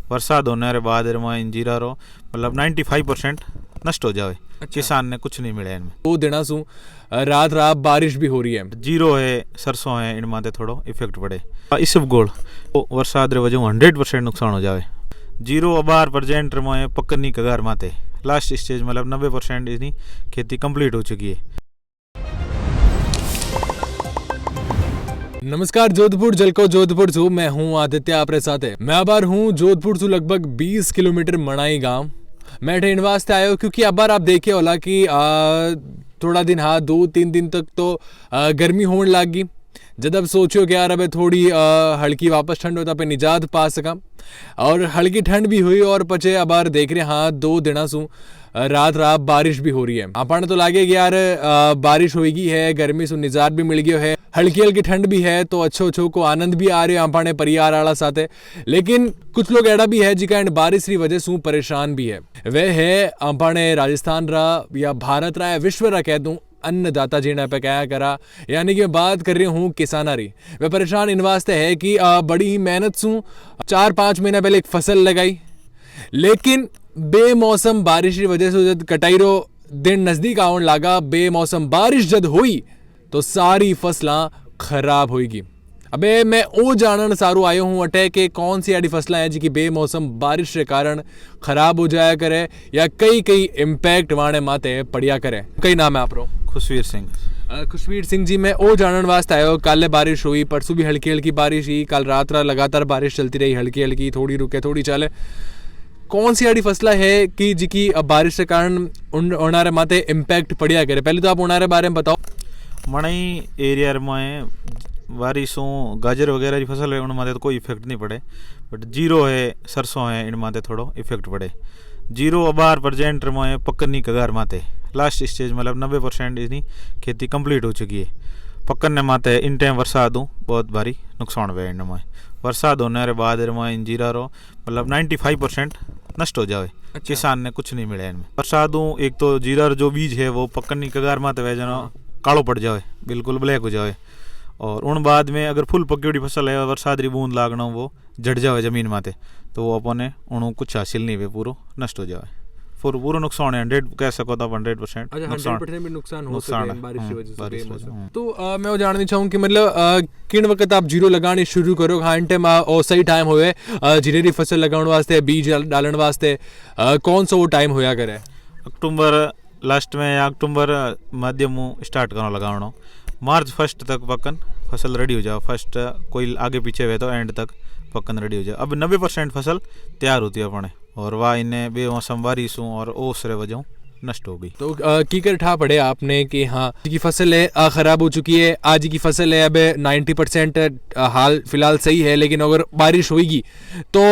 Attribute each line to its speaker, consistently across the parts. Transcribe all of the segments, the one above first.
Speaker 1: वरसाद होने रे बाद में जीरा रो मतलब 95% नष्ट हो जाए। किसान ने कुछ नहीं मिले इनमें।
Speaker 2: 2 दिना सु रात रात बारिश भी हो रही है।
Speaker 1: जीरो है, सरसों है, इन माते थोड़ो इफेक्ट पड़े। इसबगोल वरसाद रे वजह 100% नुकसान हो जाए। जीरो अबार परजेंट में पकनी कगार माते लास्ट स्टेज मतलब 90% इसकी खेती कंप्लीट हो चुकी है।
Speaker 2: नमस्कार जोधपुर जलको जोधपुर से मैं हूँ आदित्य आपरे साथ है। मैं अबार हूँ जोधपुर से लगभग 20 किलोमीटर मनाई गांव। मैं ट्रेन वास्ते आया हूँ क्योंकि अबार आप देखे होला कि थोड़ा दिन 2-3 दिन तक तो गर्मी होने लग गई। जब अब सोचो कि यार अब थोड़ी हल्की वापस ठंड होता पे निजात पा सका और हल्की ठंड भी हुई और पचे अबार देख रहे 2 दिना सु रात रात बारिश भी हो रही है। आपने तो लागे कि यार बारिश होगी है, गर्मी से निजात भी मिल गया है, हल्की हल्की ठंड भी है तो अच्छो को आनंद भी आ रहे आपने परिवार वाला साथ है। लेकिन कुछ लोग ऐसा भी है जिका बारिश की वजह से परेशान भी है। वह है आपने राजस्थान रहा या भारत रहा या विश्व रहा कह दूं अन्नदाता जी पे क्या करा, यानी कि मैं बात कर रही हूँ किसानारी। वह परेशान इन वास्ते है कि बड़ी ही मेहनत से 4-5 महीना पहले एक फसल लगाई, लेकिन बेमौसम बारिश की वजह से जब कटाई रो दिन नजदीक आने लगा, बेमौसम बारिश जब हुई तो सारी फसलां खराब होगी। अबे मैं वो जानन सारू आयो हूँ अटै के कौन सी ऐसी फसलें हैं जिनकी बेमौसम बारिश के कारण खराब हो जाया करे या कई इम्पैक्ट वाणे माते पड़िया करे। कई नाम है आप रो?
Speaker 1: खुशवीर सिंह।
Speaker 2: खुशवीर सिंह जी, मैं वो जानन वास्ते आयो। कल बारिश हुई, परसों भी हल्की हल्की बारिश हुई, कल रात लगातार बारिश चलती रही, हल्की हल्की, थोड़ी रुके थोड़ी चले। कौन सी ऐसी फसला है कि जिकी बारिश के कारण उनारे माते इम्पैक्ट पड़िया करे? पहले तो आप उनारे बारे में बताओ।
Speaker 1: मणई एरिया में बारिशों गाजर वगैरह की फसल है, उन माते तो कोई इफेक्ट नहीं पड़े। बट जीरो है, सरसों है, इन माते थोड़ो इफेक्ट पड़े। जीरो अबार परजेंट में पकनी कगार माते लास्ट स्टेज मतलब 90% इसकी खेती कंप्लीट हो चुकी है। पकने माते इन टाइम वरसाद हो बहुत भारी नुकसान हुए। इनमें वरसाद होने रे बाद में इन जीरा रो मतलब 95% नष्ट हो जाए। किसान ने कुछ नहीं मिले इनमें। वरसाद हो एक तो जीरा जो बीज है वो पकनी कगार माते वह जना कालो पड़ जाए, बिल्कुल ब्लैक हो जाए। और उन बाद में अगर फुल पकी फसल है, बरसात री बूंद लागना वो जड़ जाए जमीन माते, तो वो अपने उन्होंने कुछ हासिल नहीं हुए, पूरा नष्ट हो जाए। पूरा नुकसान है 100 कह सको तो 100%।
Speaker 2: 100% भी नुकसान हो सकता है बारिश की वजह से। तो मैं वो जानना चाहूँ कि मतलब किन वक्त आप जीरो लगाने शुरू करो, हाँ टाइम और सही टाइम होए जीरे की फसल लगाने वास्ते, बीज डालने वास्ते कौन सा वो टाइम होया करे?
Speaker 1: अक्टूबर लास्ट में या अक्टूबर मध्य में स्टार्ट करो लगाना। मार्च 1 तक पकन फसल रेडी हो जाए। फर्स्ट कोई आगे पीछे हुए तो एंड तक पकन रेडी हो जाए। अब 90% फसल तैयार होती है अपने, और वाह इन्हें बेमौसम बारिश और ओस रे वजह नष्ट हो गई।
Speaker 2: तो की कर ठा पड़े आपने कि हाँ की फसल है खराब हो चुकी है, आज की फसल है अब 90% हाल फिलहाल सही है, लेकिन अगर बारिश होगी तो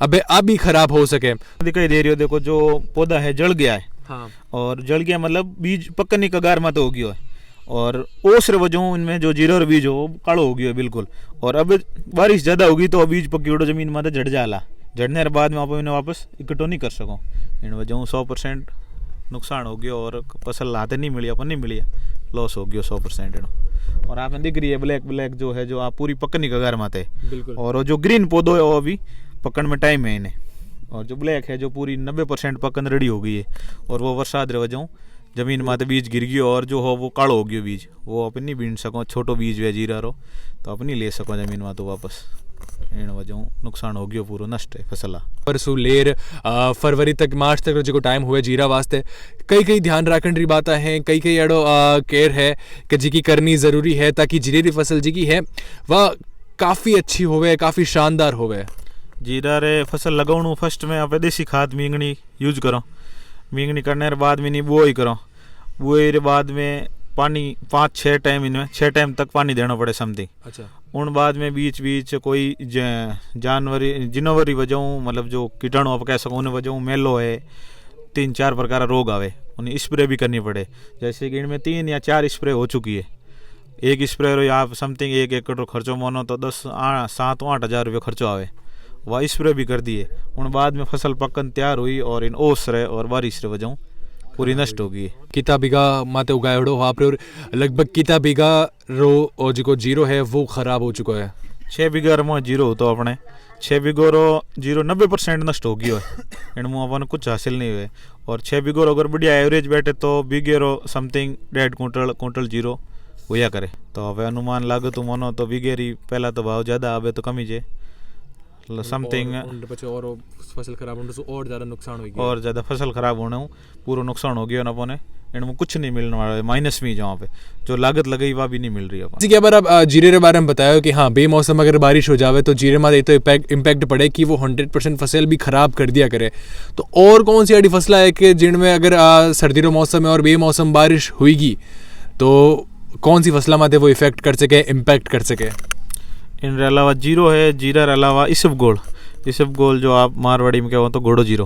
Speaker 2: अब ही खराब हो सके।
Speaker 1: दिखाई दे रही हो, देखो जो पौधा है जल गया है।
Speaker 2: हाँ।
Speaker 1: और जल गया मतलब बीज पकनी कगार में तो हो गया है, और ओस रे वजह इनमें जो जीरो और बीज हो कालो हो गया है बिल्कुल। और अब बारिश ज़्यादा होगी तो बीज पकी उड़ो जमीन में जड़ जाला, जड़ने के बाद में आप इन्हें वापस इकट्ठो नहीं कर सको। इन वजह 100% नुकसान हो गया और फसल हाथ नहीं मिली, अपन नहीं मिली, लॉस हो गया 100%। और आपने दिख रही है ब्लैक जो है, जो आप पूरी पकनी कगार माते है। और जो ग्रीन पौधो है वो अभी पकड़ में टाइम है इन्हें, और जो ब्लैक है जो पूरी 90% पकन रेडी हो गई है। और वो वरसाद रे वजह जमीन माते बीज गिर गयो और जो हो वो कालो हो गयो बीज, वो अपन नहीं बीन सको। छोटो बीज वे जीरा रो तो अपन नहीं ले सको जमीन में, तो वापस इन वजह नुकसान हो गयो, पूरा नष्ट है फसल।
Speaker 2: परसों लेर फरवरी तक मार्च तक जो टाइम हुए जीरा वास्ते कई ध्यान रखने की बात है, कई एड़ो केयर है कि जी की करनी ज़रूरी है ताकि जीरे की फसल जी की है वह काफ़ी अच्छी होवे, काफ़ी शानदार होवे।
Speaker 1: जीरा रे फसल लगाऊँ फर्स्ट में आप देसी खाद मींगनी यूज करो। मींगनी करने के बाद में नहीं बुआई करो। बुआई के बाद में पानी 5-6 टाइम, इनमें 6 टाइम तक पानी देना पड़े समथिंग। अच्छा। उन बाद में बीच कोई जानवरी वजह मतलब जो कीटाणु आप कह सको उन वजह मेलो है, 3-4 प्रकार रोग आवे, उन्हें स्प्रे भी करनी पड़े। जैसे कि इनमें 3 या 4 स्प्रे हो चुकी है। एक स्प्रे आप समथिंग 1 एकड़ खर्चो मानो तो 7-8 हज़ार रुपये खर्चो आवे, वह स्प्रे भी कर दिए। उन बाद में फसल पकन तैयार हुई और इन ओस रे और बारिश रे वजह पूरी नष्ट हो गई।
Speaker 2: कितना बीघा माते उगाएड़ो वहाँ पे, और लगभग कितना बीघा रो और जो जीरो है वो खराब हो चुका है?
Speaker 1: 6 बीघा में जीरो हो तो अपने 6 बिगोरो 90% नष्ट हो गयो है इनमें अपन कुछ हासिल नहीं हुए। और 6 बिगोरो अगर बढ़िया एवरेज बैठे तो बिगेरो समथिंग 1.5 कुंटल जीरो हुआ करे। तो હવે अनुमान लागो तो मानो तो बिगेरी पहला तो भाव ज़्यादा आवे तो कमी जे समथिंग
Speaker 2: और फसल खराब होने से और ज़्यादा नुकसान हो गया,
Speaker 1: और ज़्यादा फसल खराब होने पूरा नुकसान हो गया ना अपने इनमें कुछ नहीं मिलने वाला है, माइनस में जहाँ पे जो लागत लगी वह भी नहीं मिल रही है।
Speaker 2: जी क्या बार आप जीरे के बारे में बताया कि हाँ बेमौसम अगर बारिश हो जावे तो जीरे में तो इम्पैक्ट पड़े कि वो 100% फसल भी खराब कर दिया करे। तो और कौन सी ऐसी फसला है कि जिनमें अगर सर्दी रो मौसम है और बेमौसम बारिश हुईगी तो कौन सी फसला माते वो इफेक्ट कर सके, इम्पैक्ट कर सके?
Speaker 1: इन अलावा जीरो है, जीरा अलावा इसबगोल जो आप मारवाड़ी में कहो तो घोड़ो जीरो,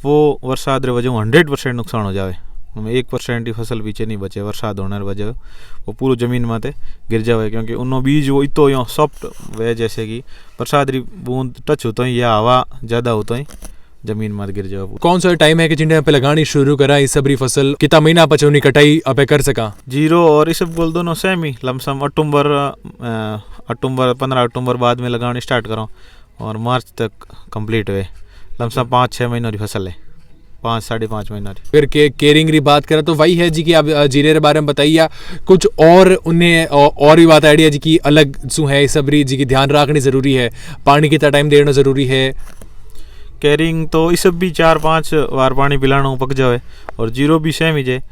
Speaker 1: वो बरसात रे वजह 100% नुकसान हो जावे। 1% की फसल पीछे नहीं बचे बरसात होने वजह वो पूरा जमीन माते गिर जावे, क्योंकि उन्होंने बीज वो इतो यो सॉफ्ट वे जैसे कि बरसात री बूंद टच होता ही या हवा ज़्यादा होता ही जमीन मत गिर जावे। कौन सा टाइम है कि जिन्हें पे लगानी शुरू करा इस सबरी फसल कितना महीना पचौनी कटाई अपे कर सका? जीरो और इसबगोल दोनों सेम ही लमसम अक्टूबर 15 अक्टूबर बाद में लगानी स्टार्ट करो और मार्च तक कंप्लीट हुए। लमसम 5-6 महीनों की फसल है, 5-5.5 महीना।
Speaker 2: फिर केयरिंग की बात करें तो वही है जी कि आप जीरे के बारे में बताइए कुछ और उन्हें और भी बात आइडिया जी की अलग शू है सबरी जी की ध्यान रखनी ज़रूरी है, पानी कितना टाइम देना ज़रूरी है?
Speaker 1: केयरिंग तो इस सब भी 4-5 बार पानी पिलाना पक जाए और जीरो भी सेम ही जाए,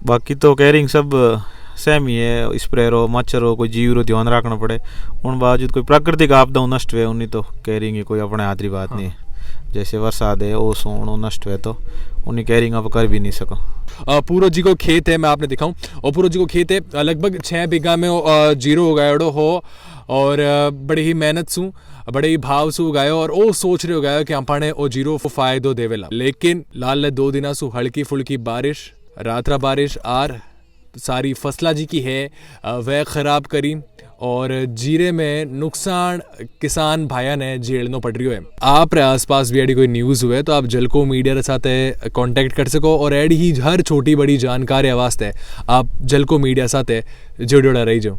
Speaker 1: बाकी तो केयरिंग सब सेम ही है। स्प्रे रो मच्छर हो कोई जीव रो ध्यान रखना पड़े, उन बावजूद कोई प्राकृतिक आपदा नष्ट हुए उन्हीं तो केयरिंग ही कोई अपने हाथ की बात नहीं है। जैसे वर्षाद है ओस होनो नष्ट हुए तो उन्हीं केयरिंग आप कर भी नहीं सको।
Speaker 2: पूरो जी को खेत है, मैं आपने दिखाऊं और पूरो जी को खेत है लगभग 6 बीघा में जीरो उगायो हो और बड़ी ही मेहनत सू बड़े ही भाव से उगायो और ओ सोच रहे उगायो कि अपाने ओ जीरो फायदो देवेला, लेकिन लाल 2 दिना सु हल्की फुल्की बारिश रात्रा बारिश आर सारी फसला जी की है वह खराब करी और जीरे में नुकसान किसान भाइयों ने झेलना पड़ रही है। आप आसपास भी एडी कोई न्यूज़ हुए तो आप जलको मीडिया के साथ कांटेक्ट कर सको और एडी ही हर छोटी बड़ी जानकारी वास्ते आप जलको मीडिया साथ जुड़े रही जाओ।